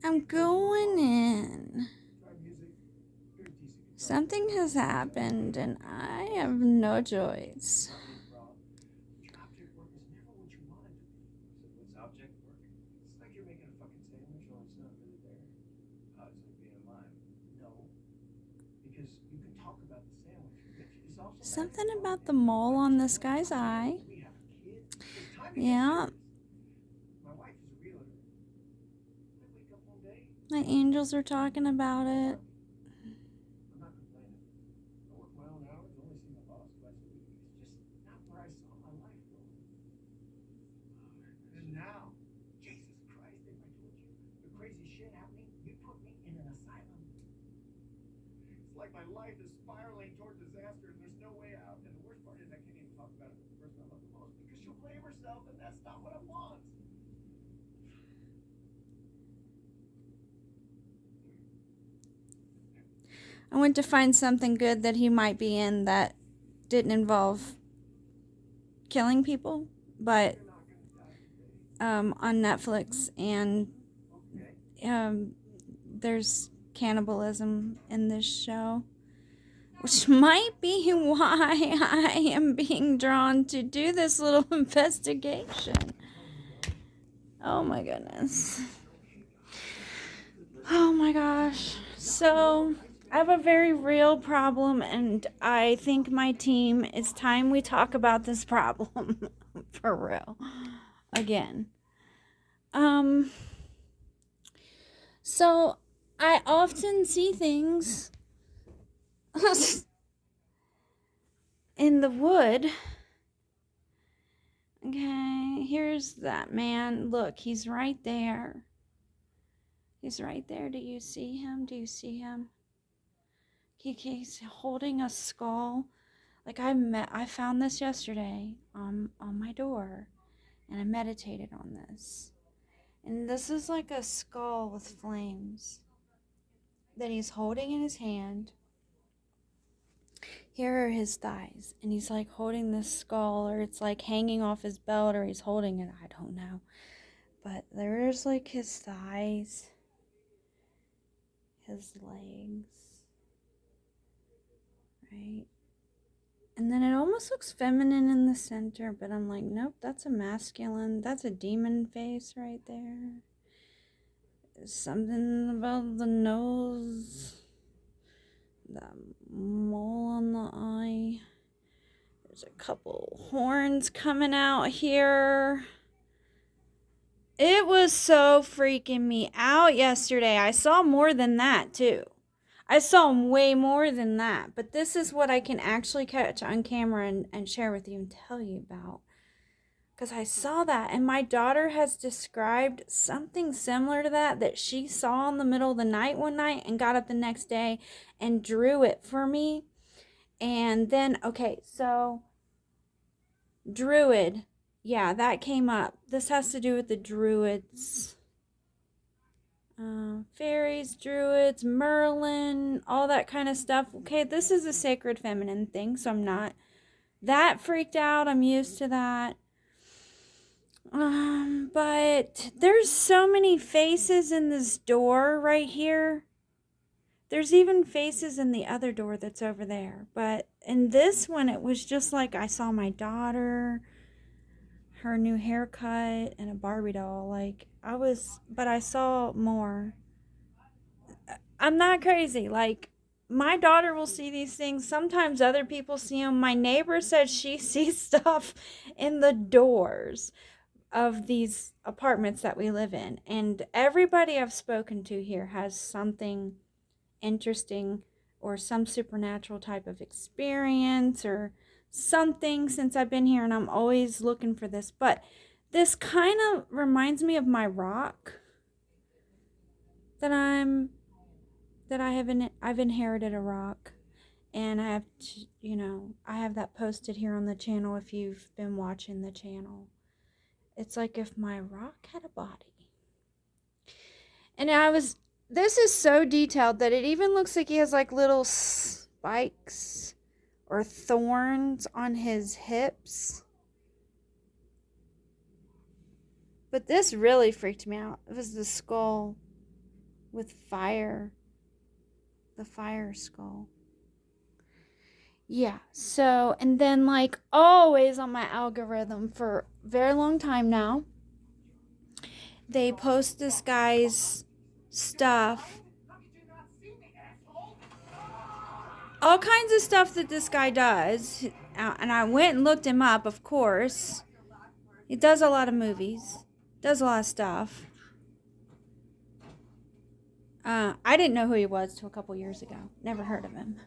I'm going in. Something has happened and I have no choice. Something about the mole on this guy's eye. Yeah. My angels are talking about it. I went to find something good that he might be in that didn't involve killing people, but on Netflix, and there's cannibalism in this show, which might be why I am being drawn to do this little investigation. Oh my goodness. Oh my gosh. So, I have a very real problem, and I think my team, it's time we talk about this problem for real again. So I often see things in the wood. Okay, here's that man. Look, he's right there. He's right there. Do you see him? Do you see him? He's holding a skull. Like I found this yesterday on my door, and I meditated on this. And this is like a skull with flames that he's holding in his hand. Here are his thighs, and he's like holding this skull, or it's like hanging off his belt, or he's holding it. I don't know. But there's like his thighs, his legs, right? And then it almost looks feminine in the center, but I'm like, nope, that's a masculine, that's a demon face right there. Something about the nose, that mole on the eye. There's a couple horns coming out here. It was so freaking me out yesterday. I saw more than that, too. I saw way more than that. But this is what I can actually catch on camera and share with you and tell you about. Because I saw that, and my daughter has described something similar to that she saw in the middle of the night one night and got up the next day and drew it for me. And then, okay, so Druid. Yeah, that came up. This has to do with the Druids. Fairies, Druids, Merlin, all that kind of stuff. Okay, this is a sacred feminine thing, so I'm not that freaked out. I'm used to that. But there's so many faces in this door right here. There's even faces in the other door that's over there. But in this one, it was just like I saw my daughter, her new haircut, and a Barbie doll. But I saw more. I'm not crazy. Like, my daughter will see these things. Sometimes other people see them. My neighbor said she sees stuff in the doors of these apartments that we live in. And everybody I've spoken to here has something interesting or some supernatural type of experience or something since I've been here, and I'm always looking for this. But this kind of reminds me of my rock that I've inherited a rock, and I have that posted here on the channel if you've been watching the channel. It's like if my rock had a body. And this is so detailed that it even looks like he has like little spikes or thorns on his hips. But this really freaked me out. It was the skull. with fire, the fire skull. Yeah, so, and then like always on my algorithm for a very long time now, they post this guy's stuff, all kinds of stuff that this guy does. And I went and looked him up, of course. He does a lot of movies, does a lot of stuff. I didn't know who he was till a couple years ago. Never heard of him.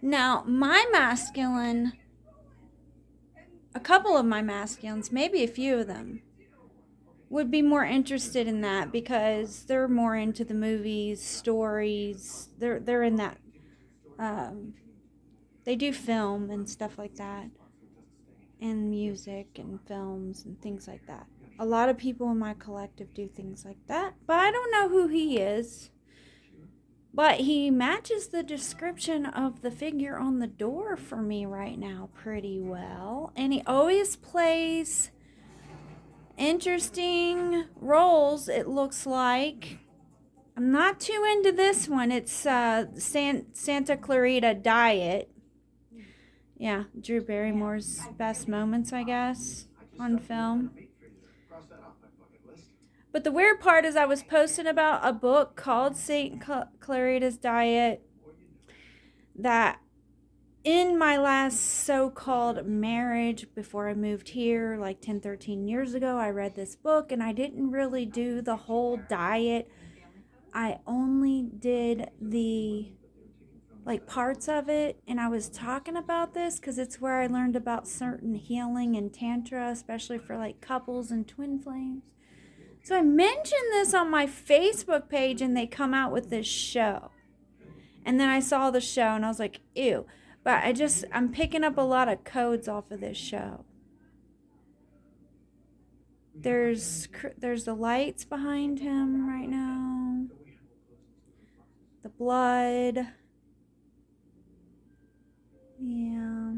Now, my masculine, a couple of my masculines, maybe a few of them, would be more interested in that because they're more into the movies, stories. They're in that. They do film and stuff like that, and music and films and things like that. A lot of people in my collective do things like that, but I don't know who he is. But he matches the description of the figure on the door for me right now pretty well. And he always plays interesting roles, it looks like. I'm not too into this one. It's Santa Clarita Diet. Yeah, Drew Barrymore's best moments, I guess, on film. But the weird part is I was posting about a book called St. Clarita's Diet that in my last so-called marriage before I moved here, like 10, 13 years ago, I read this book and I didn't really do the whole diet. I only did the like parts of it, and I was talking about this because it's where I learned about certain healing and tantra, especially for like couples and twin flames. So I mentioned this on my Facebook page and they come out with this show. And then I saw the show and I was like, ew. But I'm picking up a lot of codes off of this show. There's the lights behind him right now. The blood. Yeah.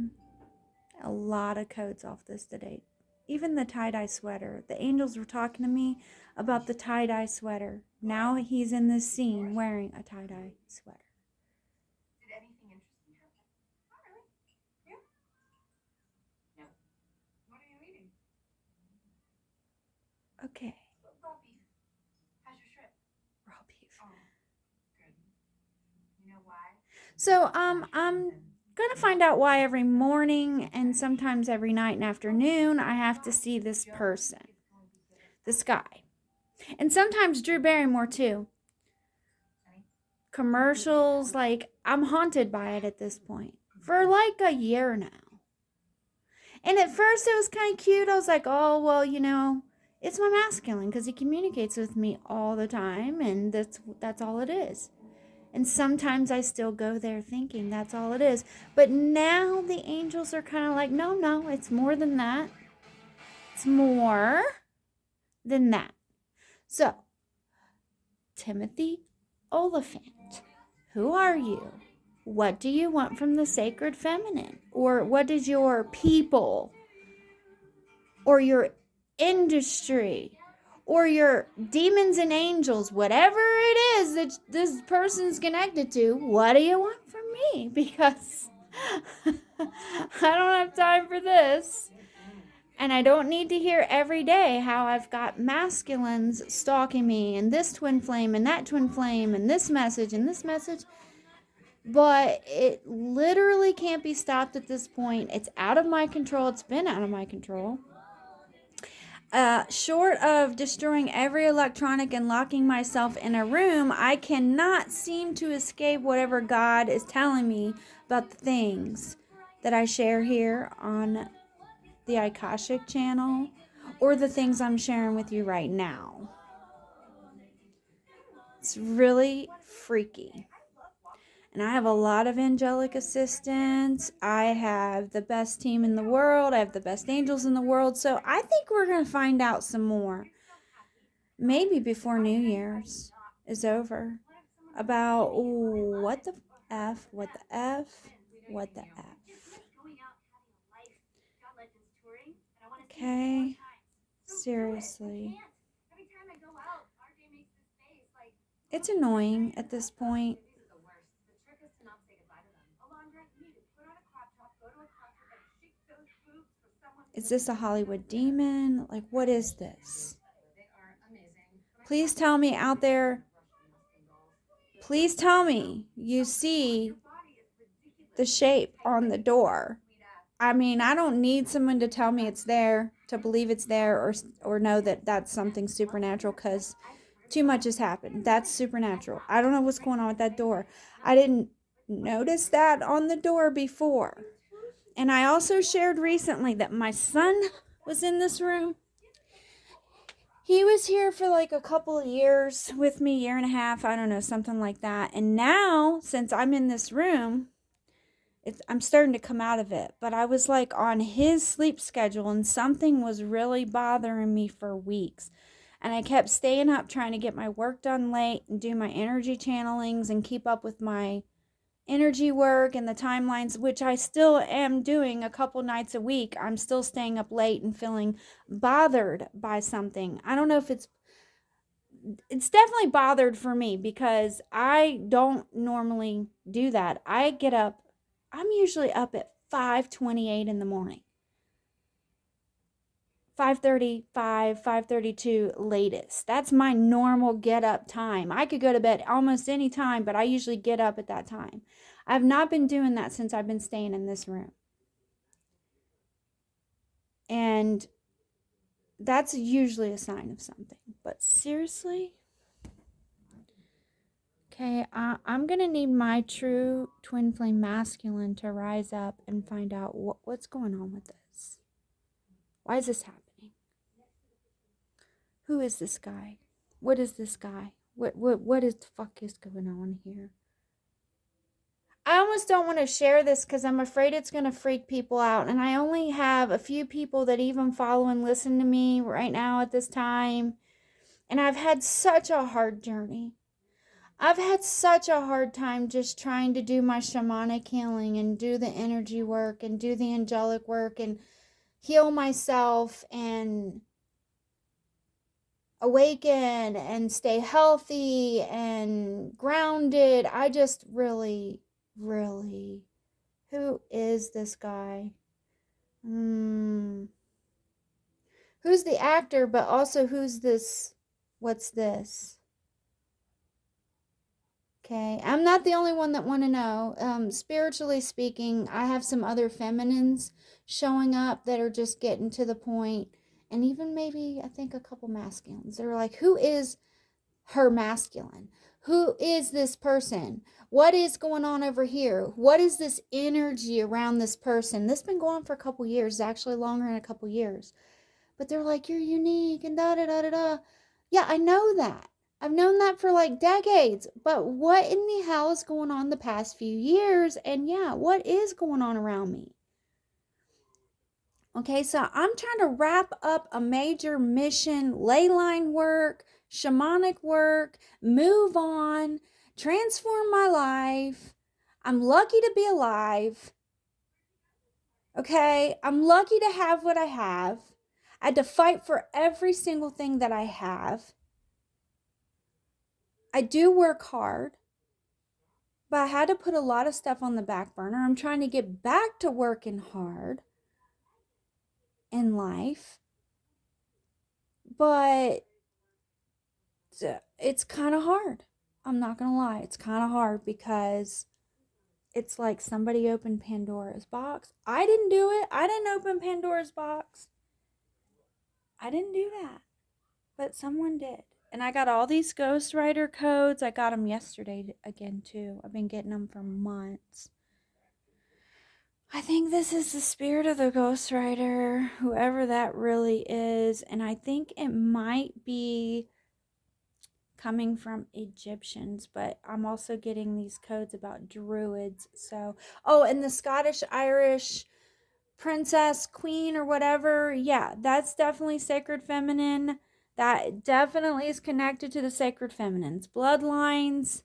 A lot of codes off this today. Even the tie-dye sweater. The angels were talking to me about the tie-dye sweater. Now he's in this scene wearing a tie-dye sweater. Did anything interesting happen? Not really. You? No. What are you eating? Okay. Raw beef. How's your shrimp? Raw beef. Oh, good. You know why? So, I'm gonna find out why every morning and sometimes every night and afternoon I have to see this person, this guy, and sometimes Drew Barrymore too. Commercials, like I'm haunted by it at this point for like a year now. And at first it was kind of cute. I was like, oh well, it's my masculine because he communicates with me all the time, and that's all it is. And sometimes I still go there thinking that's all it is. But now the angels are kind of like, no, it's more than that. It's more than that. So, Timothy Oliphant, who are you? What do you want from the sacred feminine? Or what does your people or your industry or your demons and angels, whatever it is that this person's connected to, what do you want from me? Because I don't have time for this. And I don't need to hear every day how I've got masculines stalking me, and this twin flame, and that twin flame, and this message, and this message. But it literally can't be stopped at this point. It's out of my control. It's been out of my control. Short of destroying every electronic and locking myself in a room, I cannot seem to escape whatever God is telling me about the things that I share here on the Akashic channel or the things I'm sharing with you right now. It's really freaky. And I have a lot of angelic assistants. I have the best team in the world. I have the best angels in the world. So I think we're going to find out some more. Maybe before New Year's is over. About what the F. Okay. Seriously. It's annoying at this point. These are the worst. The trick is to not say goodbye to them. Alondra, you need to put on a crop top, go to a concert, and shake those boobs for someone. Is this a Hollywood demon? Like, what is this? They are amazing. Please tell me out there. Please tell me you see the shape on the door. I mean, I don't need someone to tell me it's there, to believe it's there, or know that that's something supernatural, because too much has happened. That's supernatural. I don't know what's going on with that door. I didn't notice that on the door before. And I also shared recently that my son was in this room. He was here for like a couple of years with me, year and a half, I don't know, something like that. And now, since I'm in this room, I'm starting to come out of it. But I was like on his sleep schedule, and something was really bothering me for weeks. And I kept staying up trying to get my work done late and do my energy channelings and keep up with my energy work and the timelines, which I still am doing a couple nights a week. I'm still staying up late and feeling bothered by something. I don't know if it's definitely bothered for me, because I don't normally do that. I get up, I'm usually up at 5:28 in the morning. 5:35, 5:32 latest. That's my normal get up time. I could go to bed almost any time, but I usually get up at that time. I've not been doing that since I've been staying in this room. And that's usually a sign of something. But seriously? Okay, I'm going to need my true twin flame masculine to rise up and find out what's going on with this. Why is this happening? Who is this guy? What is this guy? What is the fuck is going on here? I almost don't want to share this because I'm afraid it's going to freak people out. And I only have a few people that even follow and listen to me right now at this time. And I've had such a hard journey. I've had such a hard time just trying to do my shamanic healing and do the energy work and do the angelic work and heal myself and awaken and stay healthy and grounded. I just really, who is this guy? Who's the actor, but also who's this? What's this? Okay, I'm not the only one that want to know. Spiritually speaking, I have some other feminines showing up that are just getting to the point, and even maybe I think a couple masculines. They're like, who is her masculine? Who is this person? What is going on over here? What is this energy around this person? This has been going on for a couple years, actually longer than a couple years. But they're like, you're unique and da da da da da. Yeah, I know that. I've known that for like decades. But what in the hell is going on the past few years? And yeah, what is going on around me? Okay, so I'm trying to wrap up a major mission, ley line work, shamanic work, move on, transform my life. I'm lucky to be alive. Okay, I'm lucky to have what I have. I had to fight for every single thing that I have. I do work hard, but I had to put a lot of stuff on the back burner. I'm trying to get back to working hard in life, but it's kind of hard. I'm not going to lie. It's kind of hard because it's like somebody opened Pandora's box. I didn't do it. I didn't open Pandora's box. I didn't do that, but someone did. And I got all these ghostwriter codes. I got them yesterday again, too. I've been getting them for months. I think this is the spirit of the ghostwriter, whoever that really is. And I think it might be coming from Egyptians, but I'm also getting these codes about druids. So, oh, and the Scottish Irish princess, queen, or whatever. Yeah, that's definitely sacred feminine. That definitely is connected to the sacred feminines, bloodlines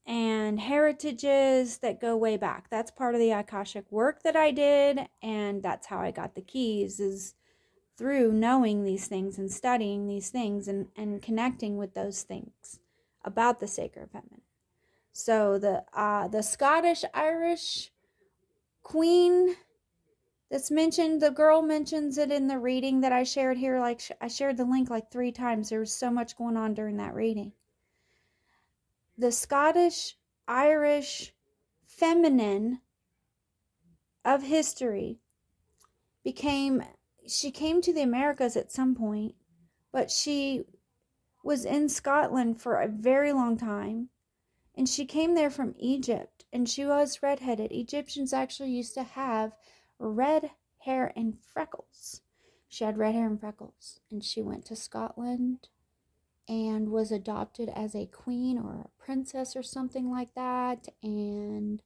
and heritages that go way back. That's part of the Akashic work that I did, and that's how I got the keys, is through knowing these things and studying these things and connecting with those things about the sacred feminine. So the Scottish Irish queen that's mentioned, the girl mentions it in the reading that I shared here. Like, I shared the link like 3 times. There was so much going on during that reading. The Scottish Irish feminine of history she came to the Americas at some point, but she was in Scotland for a very long time, and she came there from Egypt, and she was redheaded. Egyptians actually used to have red hair and freckles. She had red hair and freckles, and she went to Scotland and was adopted as a queen or a princess or something like that, and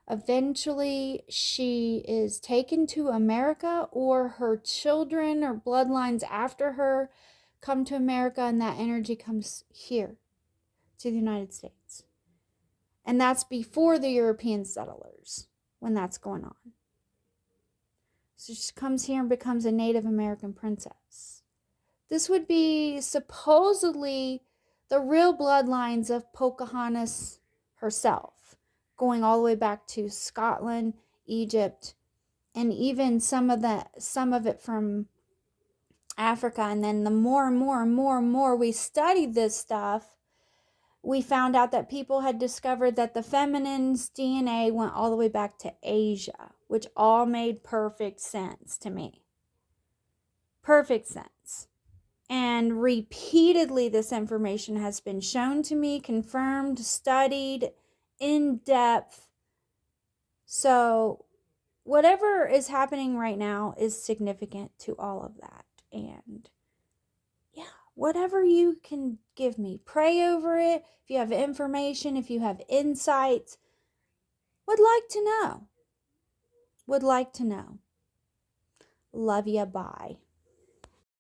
eventually she is taken to America, or her children or bloodlines after her come to America, and that energy comes here to the United States. And that's before the European settlers, when that's going on. So she comes here and becomes a Native American princess. This would be supposedly the real bloodlines of Pocahontas herself, going all the way back to Scotland, Egypt, and even some of it from Africa. And then the more and more and more and more we studied this stuff, we found out that people had discovered that the feminine's DNA went all the way back to Asia, which all made perfect sense to me. Perfect sense. And repeatedly, this information has been shown to me, confirmed, studied in depth. So whatever is happening right now is significant to all of that. And yeah, whatever you can give me, pray over it. If you have information, if you have insights, would like to know. Would like to know. Love ya, bye.